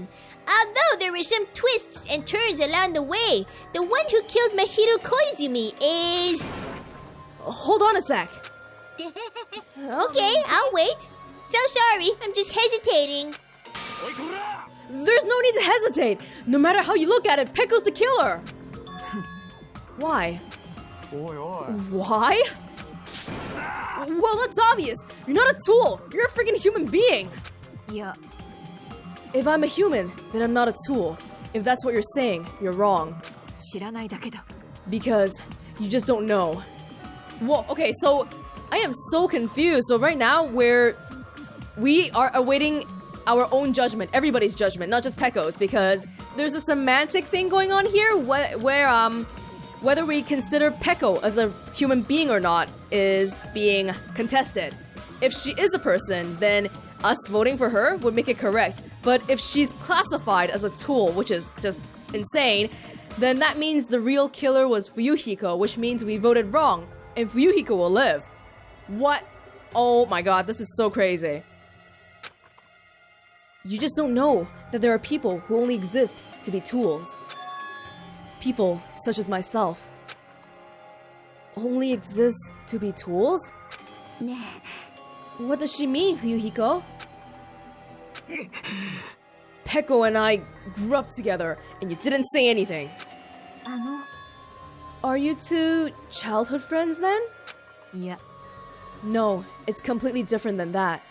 thing. Although there were some twists and turns along the way, the one who killed Mahiro Koizumi is... Hold on a sec. Okay, I'll wait. So sorry, I'm just hesitating. There's no need to hesitate. No matter how you look at it, Pekko's the killer. Why? Why? Well, that's obvious. You're not a tool. You're a freaking human being. Yeah. If I'm a human, then I'm not a tool. If that's what you're saying, you're wrong. 知らないだけど。 Because you just don't know. Well, okay, so I am so confused. So right now, we are awaiting our own judgment, everybody's judgment, not just Pekko's, because there's a semantic thing going on here where whether we consider Pekko as a human being or not is being contested. If she is a person, then us voting for her would make it correct. But if she's classified as a tool, which is just insane, then that means the real killer was Fuyuhiko, which means we voted wrong, and Fuyuhiko will live. What? Oh my god, this is so crazy. You just don't know that there are people who only exist to be tools. People such as myself only exist to be tools? What does she mean, Fuyuhiko? Pekko and I grew up together, and you didn't say anything. Are you two childhood friends then? Yeah. No, it's completely different than that.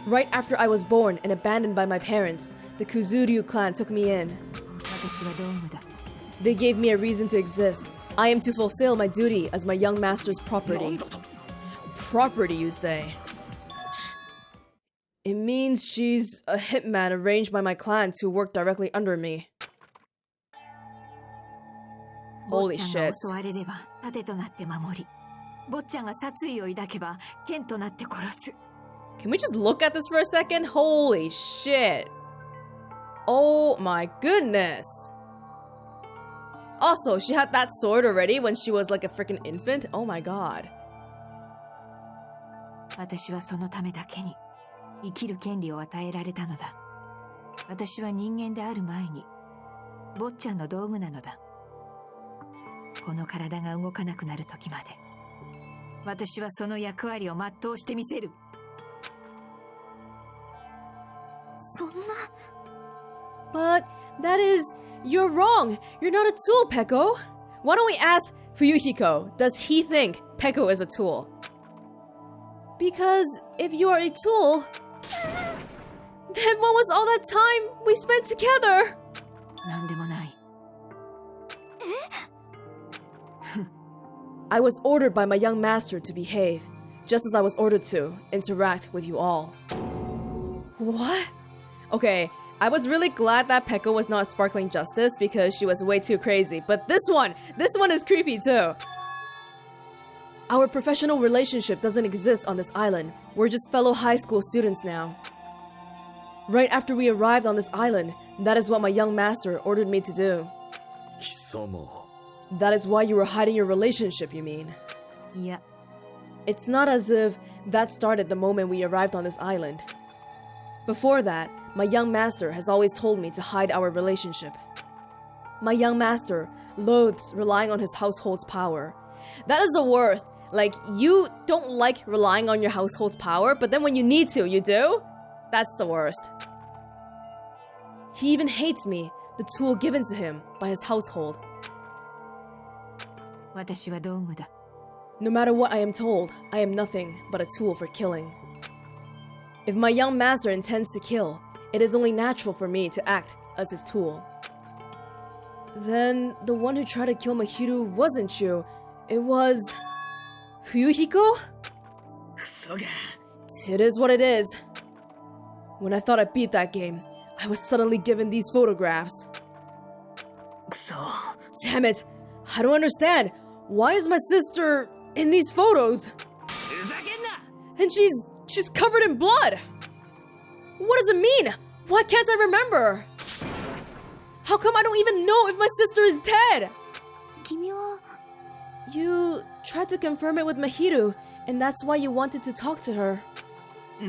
Right after I was born and abandoned by my parents, the Kuzuryu clan took me in. 私は道具だ。 They gave me a reason to exist. I am to fulfill my duty as my young master's property. Property, you say? It means she's a hitman arranged by my clan to work directly under me. Holy shit. 坊ちゃんが襲われれば盾となって守り、坊ちゃんが殺意を抱けば剣となって殺す。 Can we just look at this for a second? Holy shit. Oh my goodness. Also, she had that sword already when she was like a freaking infant? Oh my god. 私はそのためだけに生きる権利を与えられたのだ。私は人間である前に坊ちゃんの道具なのだ。この体が動かなくなる時まで私はその役割を全うしてみせる。そんな... But that is... You're wrong. You're not a tool, Pekko. Why don't we ask Fuyuhiko? Does he think Pekko is a tool? Because if you are a tool, then what was all that time we spent together? なんでもない。 I was ordered by my young master to behave, just as I was ordered to interact with you all. What? Okay, I was really glad that Pekko was not sparkling justice because she was way too crazy, but this one is creepy too. Our professional relationship doesn't exist on this island. We're just fellow high school students now. Right after we arrived on this island, that is what my young master ordered me to do. That is why you were hiding your relationship, you mean? いや、 It's not as if that started the moment we arrived on this island. Before that, my young master has always told me to hide our relationship. My young master loathes relying on his household's power. That is the worst. Like, you don't like relying on your household's power, but then when you need to, you do? That's the worst. He even hates me, the tool given to him by his household. 私は道具だ。 No matter what I am told, I am nothing but a tool for killing. If my young master intends to kill, it is only natural for me to act as his tool. Then the one who tried to kill Mahiru wasn't you. It was... Fuyuhiko? It is what it is. When I thought I beat that game, I was suddenly given these photographs. Damn it! I don't understand. Why is my sister in these photos? And she's covered in blood. What does it mean? Why can't I remember? How come I don't even know if my sister is dead? 君は... You tried to confirm it with Mahiru, and that's why you wanted to talk to her.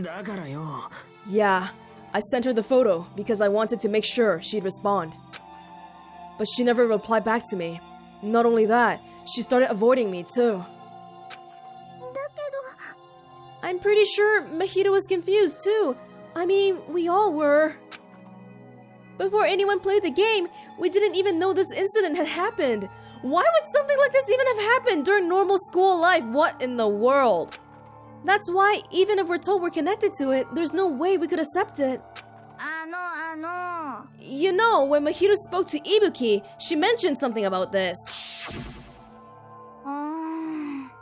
だからよ。 Yeah, I sent her the photo because I wanted to make sure she'd respond. But she never replied back to me. Not only that, she started avoiding me too. I'm pretty sure Mahito was confused too. I mean, we all were. Before anyone played the game, we didn't even know this incident had happened. Why would something like this even have happened during normal school life? What in the world? That's why, even if we're told we're connected to it, there's no way we could accept it. You know, when Mahito spoke to Ibuki, she mentioned something about this.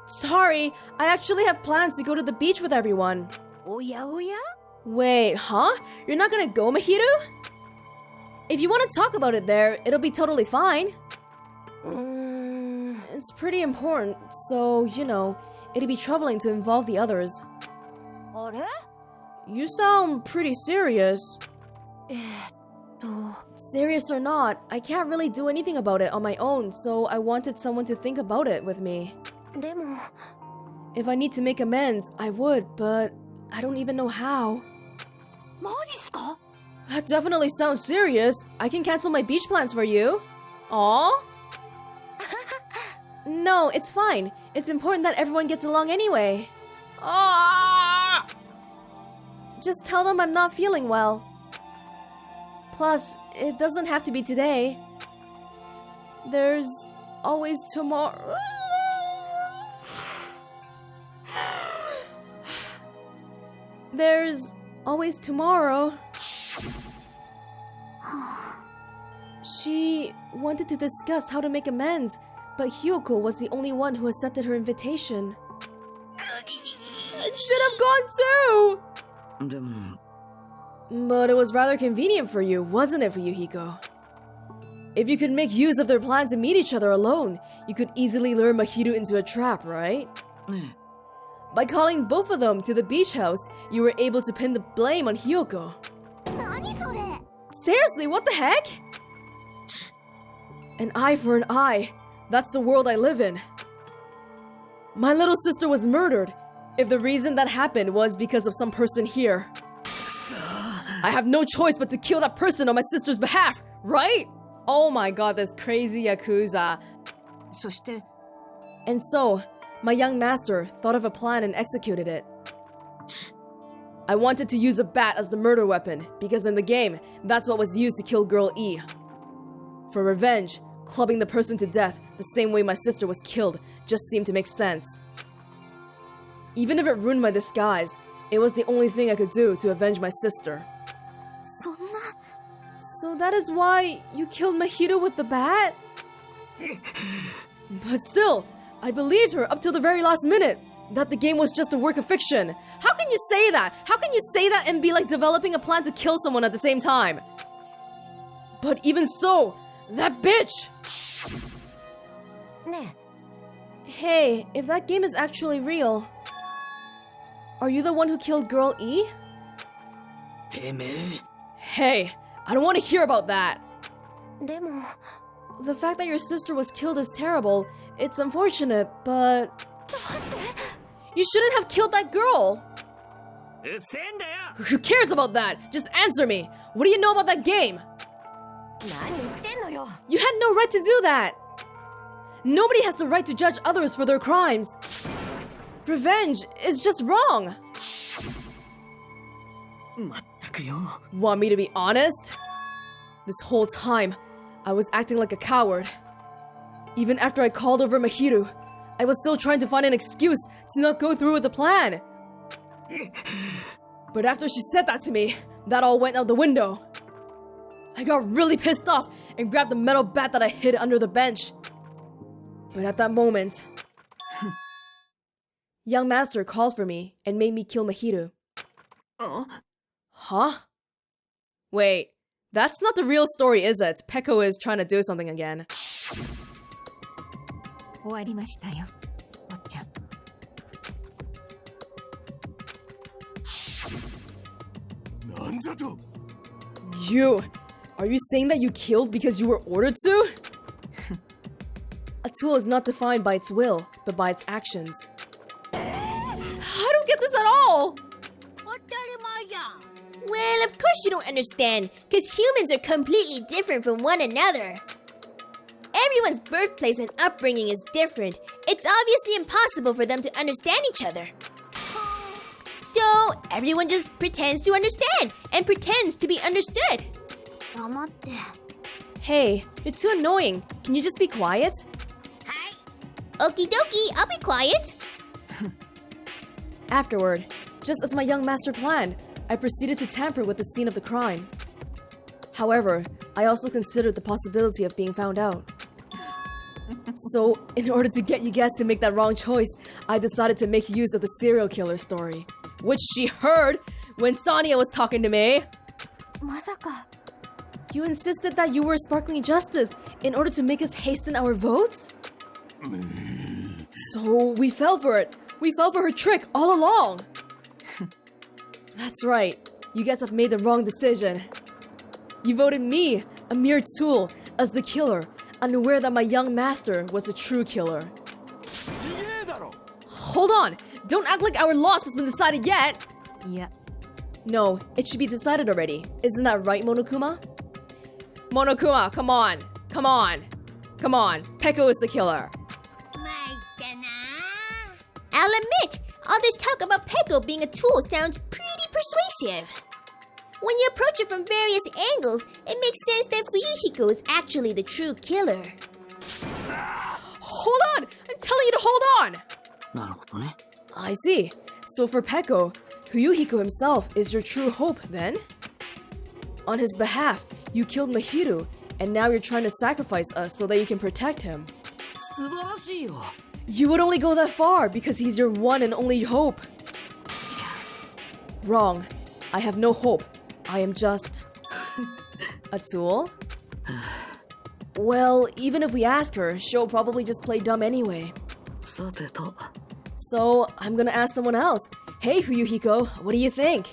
Sorry, I actually have plans to go to the beach with everyone. Wait, huh? You're not gonna go, Mahito? If you want to talk about it there, it'll be totally fine. It's pretty important, so, you know, it'd be troubling to involve the others. You sound pretty serious. Serious or not, I can't really do anything about it on my own, so I wanted someone to think about it with me. If I need to make amends, I would, but I don't even know how. That definitely sounds serious. I can cancel my beach plans for you. Aw? No, it's fine. It's important that everyone gets along anyway. Ah! Just tell them I'm not feeling well. Plus, it doesn't have to be today. There's always tomorrow. There's always tomorrow. She wanted to discuss how to make amends, but Hyoko was the only one who accepted her invitation. I should have gone too! But it was rather convenient for you, wasn't it, for Yuhiko? If you could make use of their plan to meet each other alone, you could easily lure Mahito into a trap, right? By calling both of them to the beach house, you were able to pin the blame on Hyoko. Seriously, what the heck? An eye for an eye. That's the world I live in. My little sister was murdered. If the reason that happened was because of some person here, I have no choice but to kill that person on my sister's behalf, right? Oh my god, this crazy Yakuza. And so, my young master thought of a plan and executed it. I wanted to use a bat as the murder weapon, because in the game, that's what was used to kill Girl E. For revenge, clubbing the person to death the same way my sister was killed just seemed to make sense. Even if it ruined my disguise, it was the only thing I could do to avenge my sister. So that is why you killed Mahito with the bat? But still, I believed her up till the very last minute that the game was just a work of fiction. How can you say that? How can you say that and be like developing a plan to kill someone at the same time? But even so, that bitch! Hey, if that game is actually real, are you the one who killed Girl E? Hey, I don't want to hear about that. The fact that your sister was killed is terrible. It's unfortunate, but you shouldn't have killed that girl. Who cares about that? Just answer me. What do you know about that game? You had no right to do that. Nobody has the right to judge others for their crimes. Revenge is just wrong. Want me to be honest? This whole time, I was acting like a coward. Even after I called over Mahito, I was still trying to find an excuse to not go through with the plan. But after she said that to me, that all went out the window. I got really pissed off and grabbed the metal bat that I hid under the bench. But at that moment, young master called for me and made me kill Mahito. Huh? Wait, that's not the real story, is it? Peko is trying to do something again. Are you saying that you killed because you were ordered to? A tool is not defined by its will, but by its actions. I don't get this at all! Well, of course you don't understand, because humans are completely different from one another. Everyone's birthplace and upbringing is different. It's obviously impossible for them to understand each other. So, everyone just pretends to understand and pretends to be understood. Hey, you're too annoying. Can you just be quiet? Okie dokie, I'll be quiet. Afterward, just as my young master planned, I proceeded to tamper with the scene of the crime. However, I also considered the possibility of being found out. So, in order to get you guys to make that wrong choice, I decided to make use of the serial killer story, which she heard when Sonia was talking to me. You insisted that you were sparkling justice in order to make us hasten our votes? So we fell for it. We fell for her trick all along. That's right. You guys have made the wrong decision. You voted me, a mere tool, as the killer, unaware that my young master was the true killer. Hold on! Don't act like our loss has been decided yet! Yeah. No, it should be decided already. Isn't that right, Monokuma? Monokuma, come on! Come on! Come on! Peko is the killer! I'll admit, all this talk about Peko being a tool sounds pretty persuasive. When you approach it from various angles, it makes sense that Fuyuhiko is actually the true killer. Hold on! I'm telling you to hold on! I see. So for Peko, Fuyuhiko himself is your true hope, then? On his behalf, you killed Mahiru, and now you're trying to sacrifice us so that you can protect him. You would only go that far because he's your one and only hope. Wrong. I have no hope. I am just... a tool? Well, even if we ask her, she'll probably just play dumb anyway. So, I'm gonna ask someone else. Hey, Fuyuhiko, what do you think?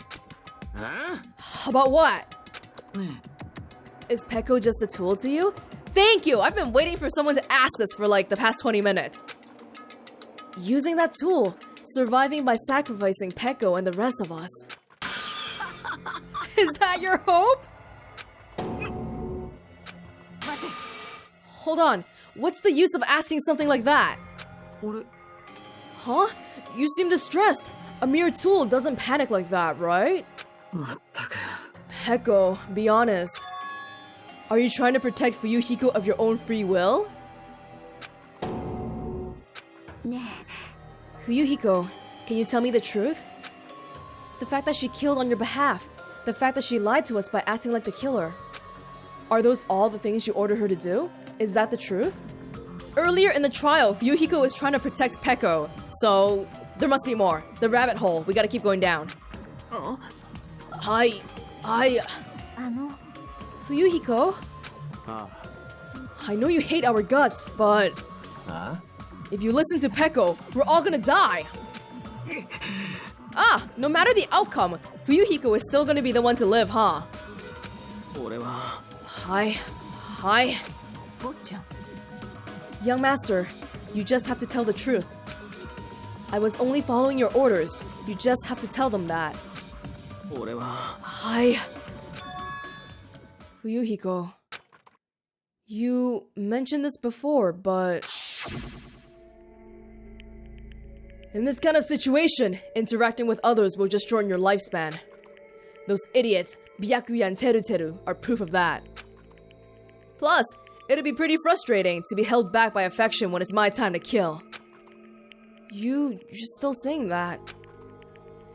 About what? Is Peko just a tool to you? Thank you! I've been waiting for someone to ask this for like the past 20 minutes. Using that tool, surviving by sacrificing Peko and the rest of us. Is that your hope? Hold on, what's the use of asking something like that? Huh? You seem distressed. A mere tool doesn't panic like that, right? Peko, be honest. Are you trying to protect Fuyuhiko of your own free will? Fuyuhiko, can you tell me the truth? The fact that she killed on your behalf, the fact that she lied to us by acting like the killer. Are those all the things you ordered her to do? Is that the truth? Earlier in the trial, Fuyuhiko was trying to protect Peko, so there must be more. The rabbit hole, we gotta keep going down. Fuyuhiko? I know you hate our guts, but... if you listen to Peko, we're all gonna die! No matter the outcome, Fuyuhiko is still gonna be the one to live, huh? Hi. Young master, you just have to tell the truth. I was only following your orders. You just have to tell them that. Hi. Fuyuhiko. You mentioned this before, but... in this kind of situation, interacting with others will just shorten your lifespan. Those idiots, Byakuya and Teru, are proof of that. Plus, it'd be pretty frustrating to be held back by affection when it's my time to kill. You're still saying that?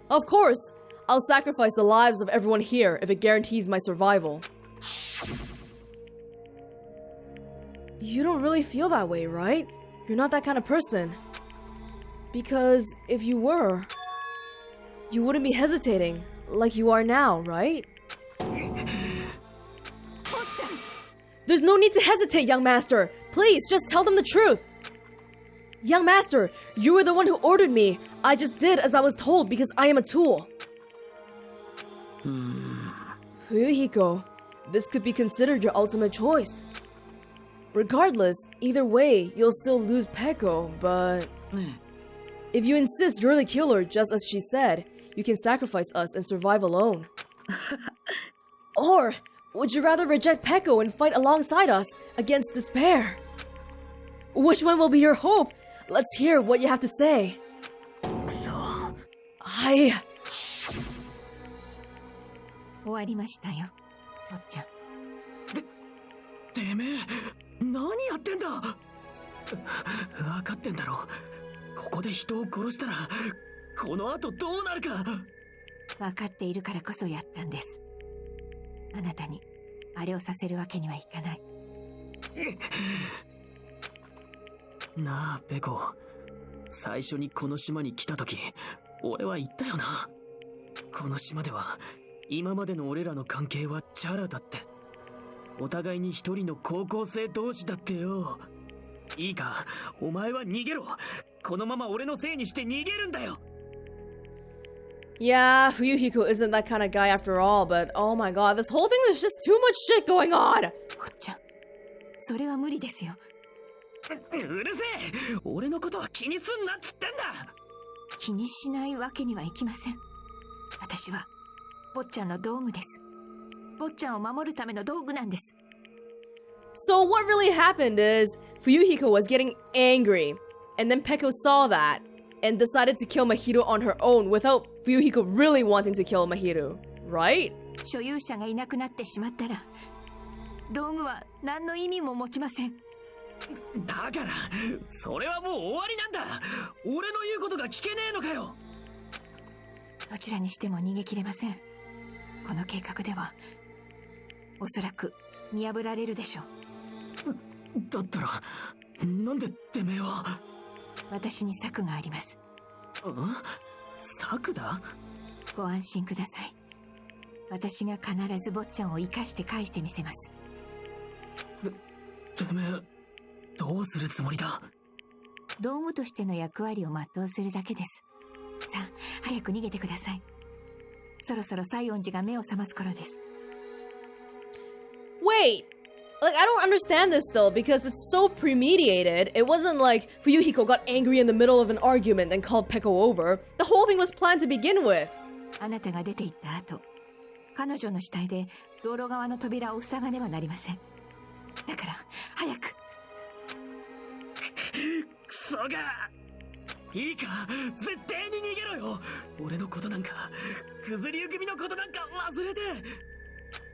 Of course! I'll sacrifice the lives of everyone here if it guarantees my survival. You don't really feel that way, right? You're not that kind of person. Because if you were, you wouldn't be hesitating like you are now, right? There's no need to hesitate, young master. Please, just tell them the truth. Young master, you were the one who ordered me. I just did as I was told because I am a tool. Fuyuhiko, this could be considered your ultimate choice. Regardless, either way, you'll still lose Peko, but... if you insist you're the killer just as she said, you can sacrifice us and survive alone. Or would you rather reject Peko and fight alongside us against despair? Which one will be your hope? Let's hear what you have to say. くそ。終わりましたよ、坊ちゃん。てめえ、何やってんだ。分かってんだろ。ここで人を殺したら、この後どうなるか。分かっているからこそやったんです。あなたにあれをさせるわけにはいかない。なあペコ、最初にこの島に来た時俺は言ったよな。この島では今までの俺らの関係はチャラだって。お互いに一人の高校生同士だってよ。いいか、お前は逃げろ。このまま俺のせいにして逃げるんだよ。Yeah, Fuyuhiko isn't that kind of guy after all, but oh my god, this whole thing is just too much shit going on! 坊ちゃん、それは無理ですよ。うるせえ、俺のことは気にすんなっつってんだ。気にしないわけにはいきません。私は坊ちゃんの道具です。坊ちゃんを守るための道具なんです。So what really happened is Fuyuhiko was getting angry, and then Peko saw that and decided to kill Mahiro on her own without Fuyuhiko really wanting to kill Mahiro, right? 所有者がいなくなってしまったら、道具は何の意味も持ちません。だからそれはもう終わりなんだ。俺の言うことが聞けねえのかよ。どちらにしても逃げ切れません。この計画ではおそらく見破られるでしょう。だったらなんでてめえは。私に策があります。策だ。ご安心ください。私が必ず坊ちゃんを生かして返してみせます。てめえどうするつもりだ。道具としての役割を全うするだけです。さあ、早く逃げてください。そろそろ西園寺が目を覚ます頃です。Wait! Like, I don't understand this though, because it's so premeditated. It wasn't like Fuyuhiko got angry in the middle of an argument and called Peko over. The whole thing was planned to begin with. あなたが出て行った後、彼女の死体で道路側の扉を塞がねばなりません。だから、早く。クソが。いいか、絶対に逃げろよ。俺のことなんか、くずりゆ組のことなんか忘れて。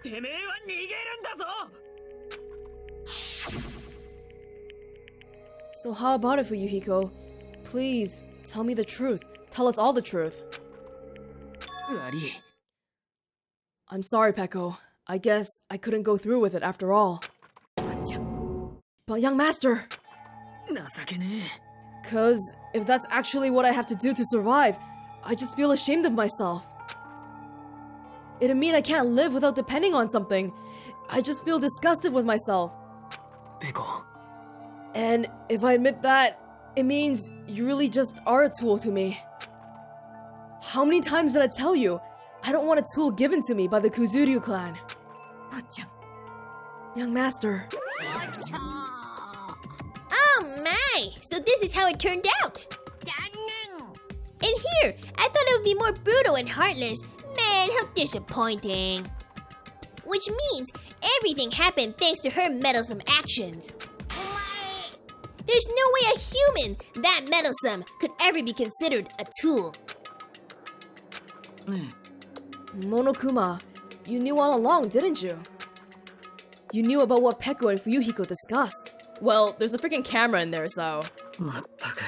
てめえは逃げるんだぞ。So how about it, Fuyuhiko? Please, tell me the truth. Tell us all the truth. 悪い。I'm sorry, Peko. I guess I couldn't go through with it after all. 坊ちゃん。 But young master, 情けねえ。 cause if that's actually what I have to do to survive, I just feel ashamed of myself. It'd mean I can't live without depending on something. I just feel disgusted with myself. ペコ。 And if I admit that, it means you really just are a tool to me. How many times did I tell you I don't want a tool given to me by the Kuzuryu clan? 坊ちゃん。 Young master. Oh my! So this is how it turned out! And here, I thought it would be more brutal and heartless. Man, how disappointing. Which means everything happened thanks to her meddlesome actions. There's no way a human that meddlesome could ever be considered a tool. Monokuma, you knew all along, didn't you? You knew about what Peko and Fuyuhiko discussed. Well, there's a freaking camera in there, so... まったく。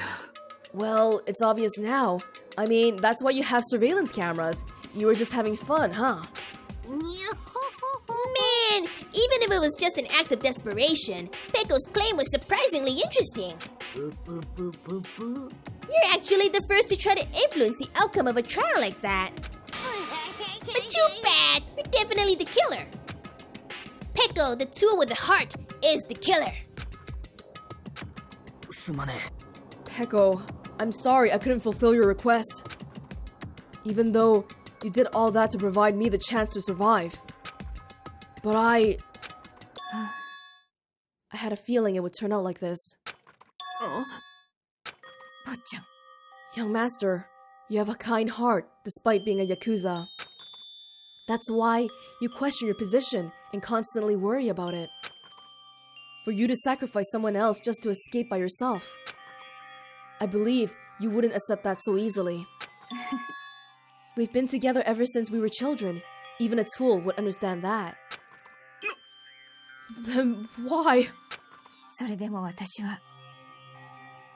Well, it's obvious now. I mean, that's why you have surveillance cameras. You were just having fun, huh? Man, even if it was just an act of desperation, Peko's claim was surprisingly interesting. You're actually the first to try to influence the outcome of a trial like that. But too bad, you're definitely the killer. Peko, the tool with the heart, is the killer. すまねえ。 Peko, I'm sorry I couldn't fulfill your request. Even though you did all that to provide me the chance to survive. But I had a feeling it would turn out like this. 坊ちゃん。 Young master, you have a kind heart despite being a Yakuza. That's why you question your position and constantly worry about it. For you to sacrifice someone else just to escape by yourself. I believed you wouldn't accept that so easily. We've been together ever since we were children. Even a tool would understand that. Then why? それでも私は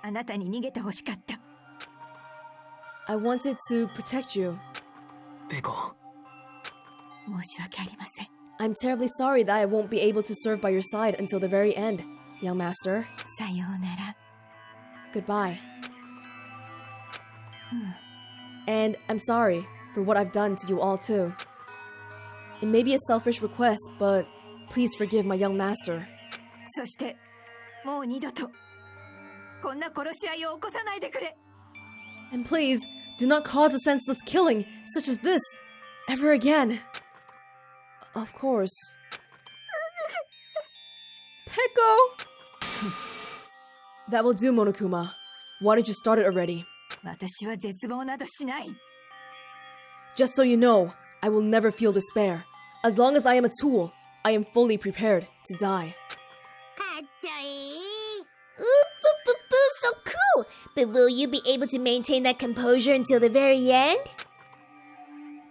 あなたに逃げてほしかった。 I wanted to protect you. ペコ。申し訳ありません。 I'm terribly sorry that I won't be able to serve by your side until the very end, young master. さようなら。 Goodbye. And I'm sorry for what I've done to you all too. It may be a selfish request, but please forgive my young master. そしてもう二度とこんな殺し合いを起こさないでくれ。 And please, do not cause a senseless killing such as this ever again. Of course. Peko! That will do, Monokuma. Why don't you start it already? 私は絶望などしない。 Just so you know, I will never feel despair. As long as I am a tool, I am fully prepared to die. So cool! But will you be able to maintain that composure until the very end?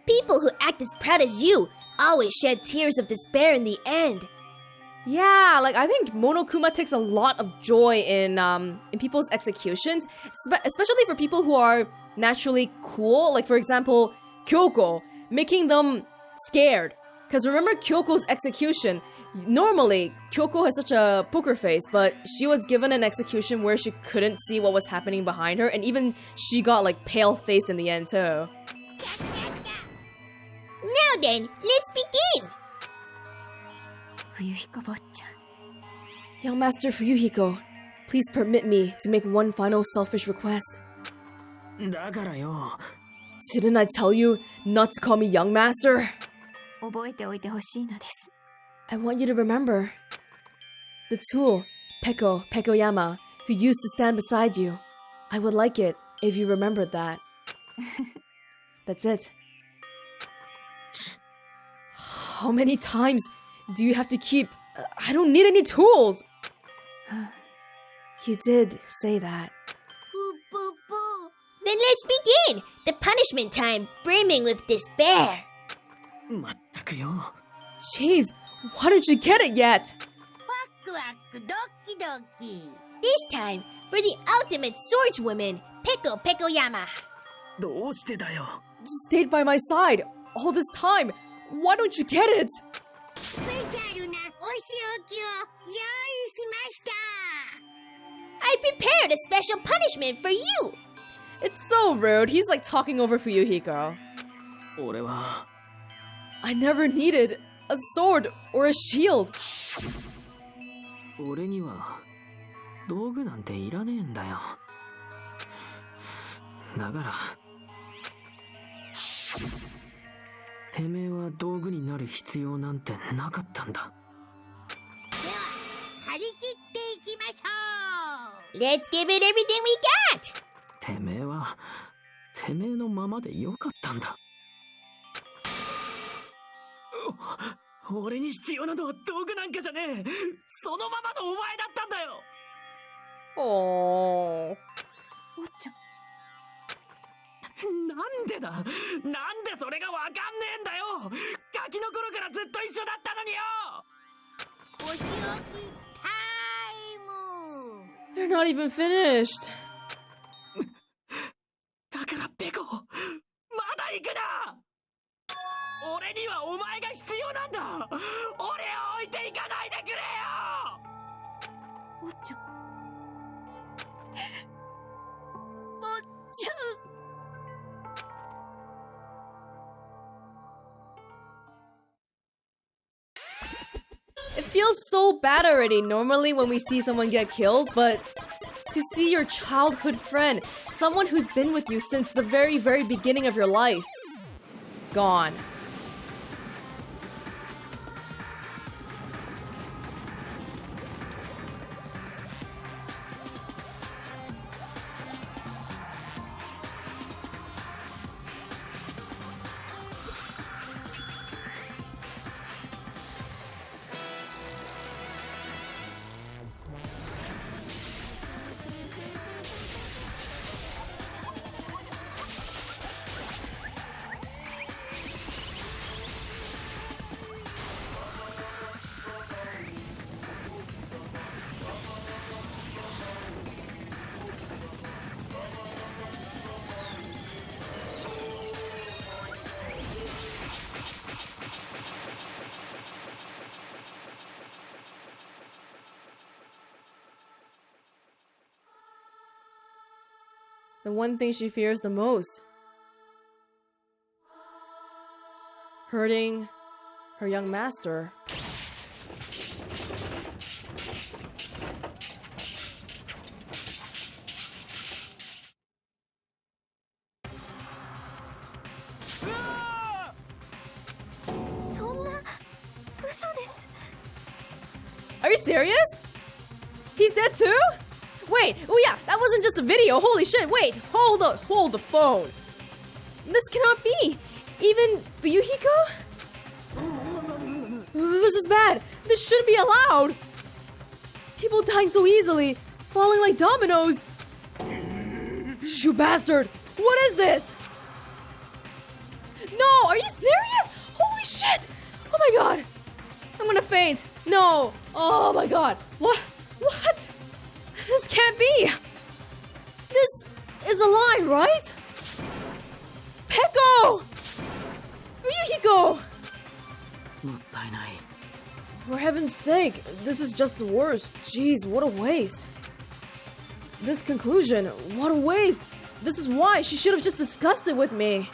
People who act as proud as you always shed tears of despair in the end. Yeah, like I think Monokuma takes a lot of joy in people's executions, especially for people who are naturally cool. Like for example, Kyoko, making them scared. Because remember Kyoko's execution, normally Kyoko has such a poker face, but she was given an execution where she couldn't see what was happening behind her, and even she got like pale-faced in the end too. Now then, let's begin! 冬彦坊ちゃん。 Young Master Fuyuhiko, please permit me to make one final selfish request. だからよ。 Didn't I tell you not to call me Young Master? 覚えておいてほしいのです。 I want you to remember the tool, Pekoyama, who used to stand beside you. I would like it if you remembered that. That's it. How many times do you have to keep... I don't need any tools! You did say that. Then let's begin! The punishment time brimming with despair. まったくよ。 Jeez, why don't you get it yet? This time, for the ultimate swordswoman, Pekoyama. どうしてだよ。 You stayed by my side all this time. Why don't you get it? I prepared a special punishment for you. It's so rude. He's like talking over Fuyuhiko. 俺は I never needed a sword or a shield. 俺には道具なんていらねえんだよ。だからてめえは道具になる必要なんてなかったんだ。では、張り切っていきましょう。Let's give it everything we got. てめえはてめえのままでよかったんだ。俺に必要なのは道具なんかじゃねえ。そのままのお前だったんだよ。Oh. 坊ちゃん。なんでだ。なんでそれがわかんねえんだよ。ガキの頃からずっと一緒だったのによ。お仕置きタイム。They're not even finished. だからペコ、まだ行くな。俺にはお前が必要なんだ。俺を置いていかないでくれよ。坊ちゃん。坊ちゃん。It feels so bad already normally when we see someone get killed, but to see your childhood friend, someone who's been with you since the very, very beginning of your life, gone. The one thing she fears the most. Hurting her young master. Are you serious? He's dead too? Wait, oh yeah, that wasn't just a video. Holy shit, wait, hold the phone. This cannot be. Even Fuyuhiko? This is bad. This shouldn't be allowed. People dying so easily, falling like dominoes. You bastard, what is this? No, are you serious? Holy shit. Oh my god. I'm gonna faint. No. Oh my god. What? What? This can't be. This is a lie, right? Peko! Fuyuhiko! For heaven's sake, this is just the worst. Jeez, what a waste. This conclusion, what a waste. This is why she should have just discussed it with me.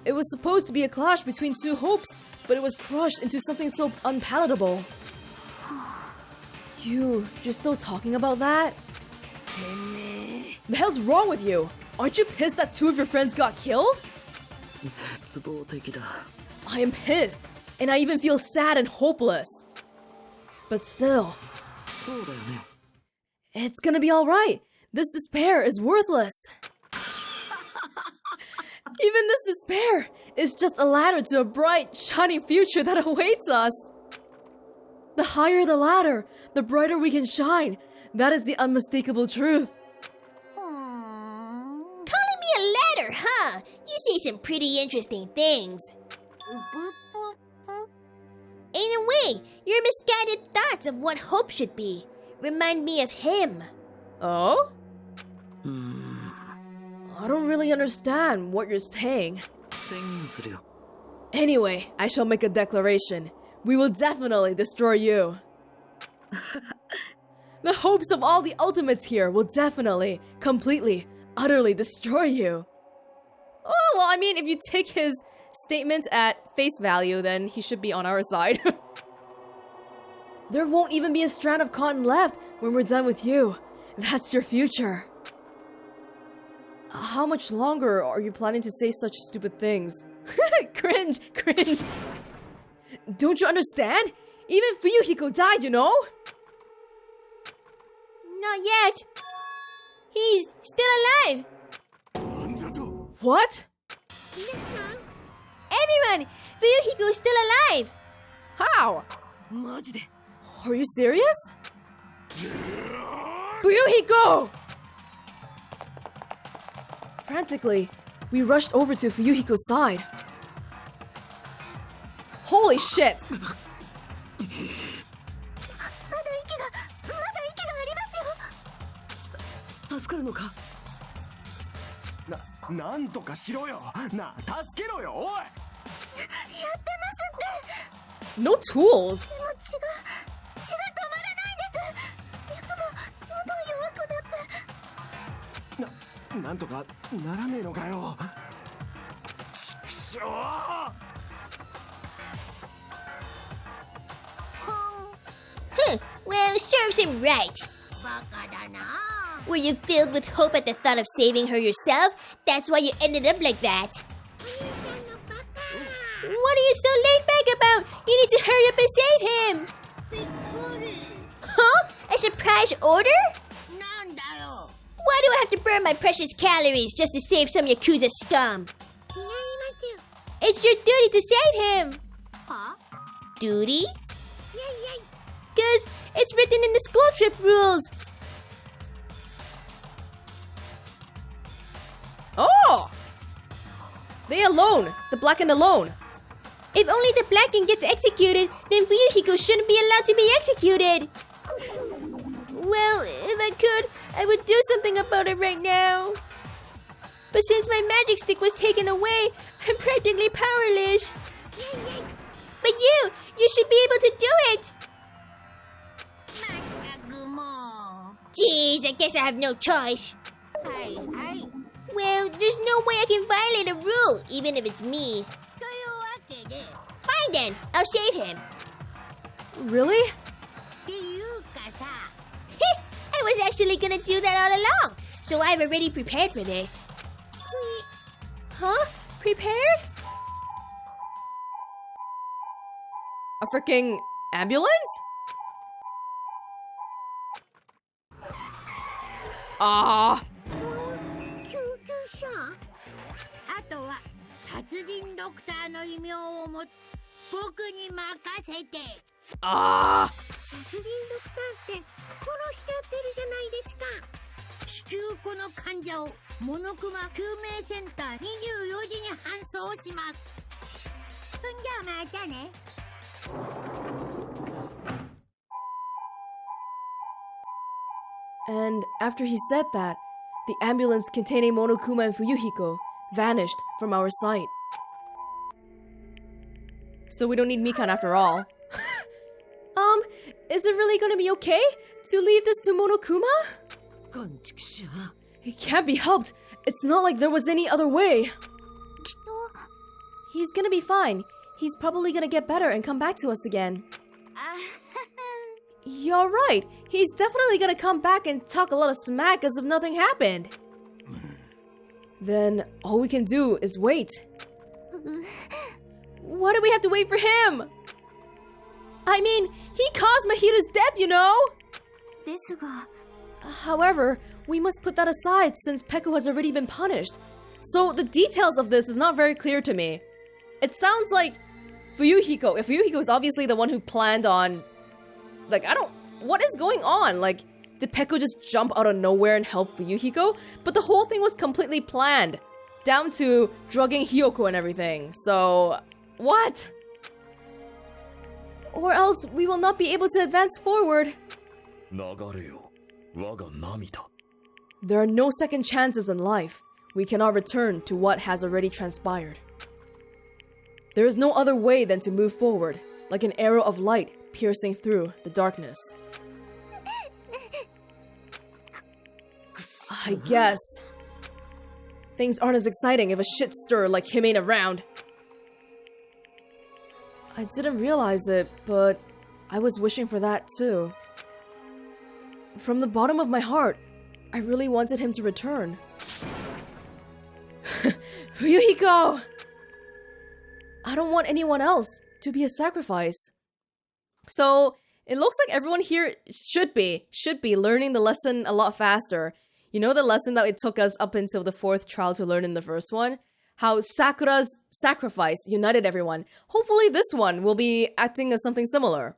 It was supposed to be a clash between two hopes, but it was crushed into something so unpalatable. You're still talking about that? The hell's wrong with you? Aren't you pissed that two of your friends got killed? I am pissed, and I even feel sad and hopeless. But still, it's gonna be alright. This despair is worthless. Even this despair is just a ladder to a bright, shining future that awaits us. The higher the ladder, the brighter we can shine. That is the unmistakable truth. Calling me a ladder, huh? You say some pretty interesting things. In a way, your misguided thoughts of what hope should be remind me of him. Oh? I don't really understand what you're saying. Anyway, I shall make a declaration. We will definitely destroy you. The hopes of all the ultimates here will definitely, completely, utterly destroy you. Oh, well, I mean, if you take his statement at face value, then he should be on our side. There won't even be a strand of cotton left when we're done with you. That's your future. How much longer are you planning to say such stupid things? Cringe, cringe. Don't you understand? Even Fuyuhiko died, you know? Not yet. He's still alive. What? Everyone, Fuyuhiko's still alive. How? Are you serious? Fuyuhiko! Frantically, we rushed over to Fuyuhiko's side. Holy shit! No tools! Well, serves him right. Were you filled with hope at the thought of saving her yourself? That's why you ended up like that. What are you so laid back about? You need to hurry up and save him. Huh? A surprise order? Why do I have to burn my precious calories just to save some Yakuza scum? It's your duty to save him. Duty? Cause it's written in the school trip rules. Oh! They alone! The blackened alone! If only the blackened gets executed, then Fuyuhiko shouldn't be allowed to be executed. Well, if I could, I would do something about it right now. But since my magic stick was taken away, I'm practically powerless. But you should be able to do it. Jeez, I guess I have no choice. Well, there's no way I can violate a rule, even if it's me. Fine then, I'll shave him. Really? I was actually gonna do that all along, so I've already prepared for this. Huh? Prepared? A freaking ambulance? Ah. あとは殺人ドクターの異名を持つ僕に任せて。 Ah. 殺人ドクターって殺しちゃってるじゃないですか。至急この患者をモノクマ救命センター24時に搬送します。じゃあまたね。 And after he said that, the ambulance containing Monokuma and Fuyuhiko vanished from our sight. So we don't need Mikan after all. Is it really gonna be okay to leave this to Monokuma? It can't be helped. It's not like there was any other way. He's gonna be fine. He's probably gonna get better and come back to us again. You're right. He's definitely gonna come back and talk a lot of smack as if nothing happened. Then all we can do is wait. Why do we have to wait for him? I mean, he caused Mahiru's death, you know? However, we must put that aside since Peko has already been punished. So the details of this is not very clear to me. It sounds like Fuyuhiko. If Fuyuhiko is obviously the one who planned on... Like, what is going on? Like, did Peko just jump out of nowhere and help Fuyuhiko? But the whole thing was completely planned. Down to drugging Hiyoko and everything. So, what? Or else we will not be able to advance forward. There are no second chances in life. We cannot return to what has already transpired. There is no other way than to move forward, like an arrow of light piercing through the darkness. I guess. Things aren't as exciting if a shit stir like him ain't around. I didn't realize it, but I was wishing for that too. From the bottom of my heart, I really wanted him to return. Ryuhiko! I don't want anyone else to be a sacrifice. So, it looks like everyone here should be learning the lesson a lot faster. You know the lesson that it took us up until the 4th trial to learn in the first one? How Sakura's sacrifice united everyone. Hopefully this one will be acting as something similar.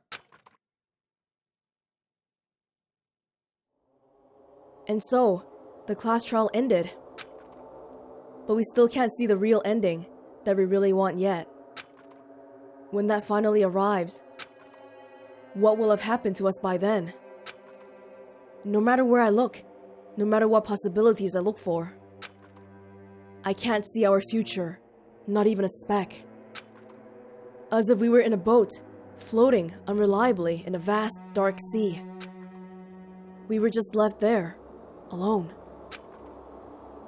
And so, the class trial ended. But we still can't see the real ending that we really want yet. When that finally arrives, what will have happened to us by then? No matter where I look, no matter what possibilities I look for, I can't see our future, not even a speck. As if we were in a boat, floating unreliably in a vast, dark sea. We were just left there, alone.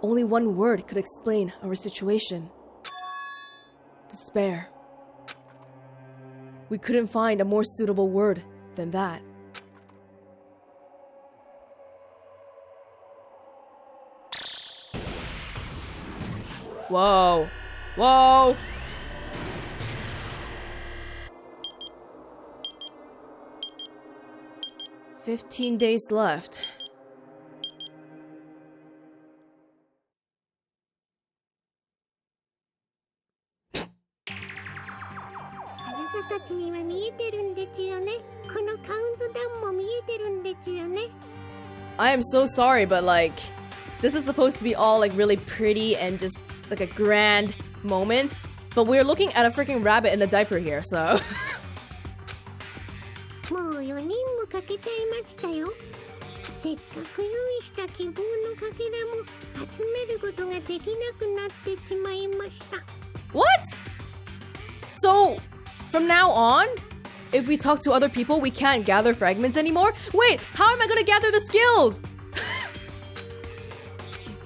Only one word could explain our situation. Despair. We couldn't find a more suitable word than that. Whoa. Whoa. "15 days left. I am so sorry, but like, this is supposed to be all like really pretty and just like a grand moment, but we're looking at a freaking rabbit in a diaper here, so. もう4人もかけちゃいましたよ。せっかく用意した希望のかけらも集めることができなくなってしまいました。What? So, from now on, if we talk to other people, we can't gather fragments anymore? Wait, how am I gonna gather the skills? 実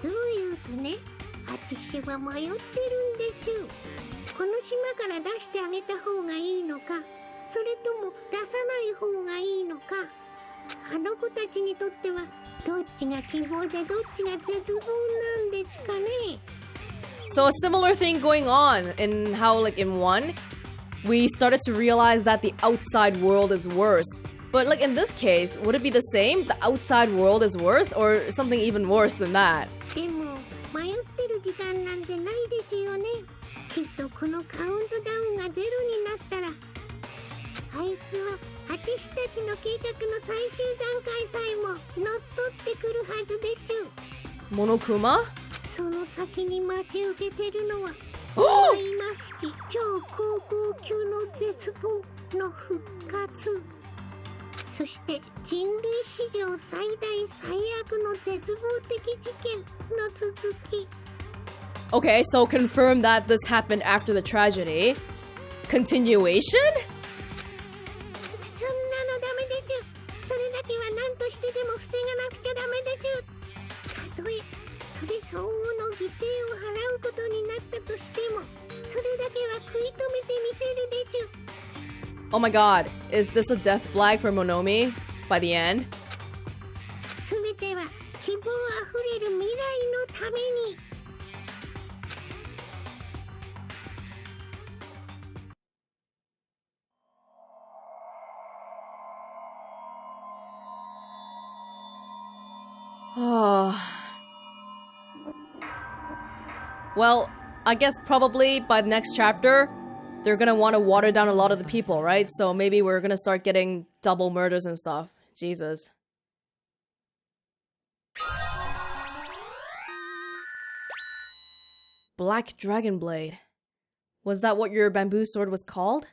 は迷ってるんでちゅ。この島から出してあげた方がいいのか、それとも出さない方がいいのか。あの子たちにとってはどっちが希望でどっちが絶望なんですかね。 So a similar thing going on in how, like, in one, we started to realize that the outside world is worse. But, like, in this case, would it be the same? The outside world is worse, or something even worse than that? でも迷ってる時間なんてないですよね。きっとこのカウントダウンがゼロになったら、あいつは私たちの計画の最終段階さえも乗っ取ってくるはずでちゅ。 Monokuma? その先に待ち受けてるのは忌ましき超高校級の絶望の復活、そして人類史上最大最悪の絶望的事件の続き。 Okay, so confirm that this happened after the tragedy. Continuation? そんなのダメでちゅ。それだけは何としてでも防がなくちゃダメでちゅ。たとえそれ相応の犠牲を払うことになったとしても、それだけは食い止めてみせるでちゅ。 Oh my god, is this a death flag for Monomi by the end? すべては希望あふれる未来のために。Well, I guess probably by the next chapter, they're gonna want to water down a lot of the people, right? So maybe we're gonna start getting double murders and stuff. Jesus. Black Dragon Blade. Was that what your bamboo sword was called?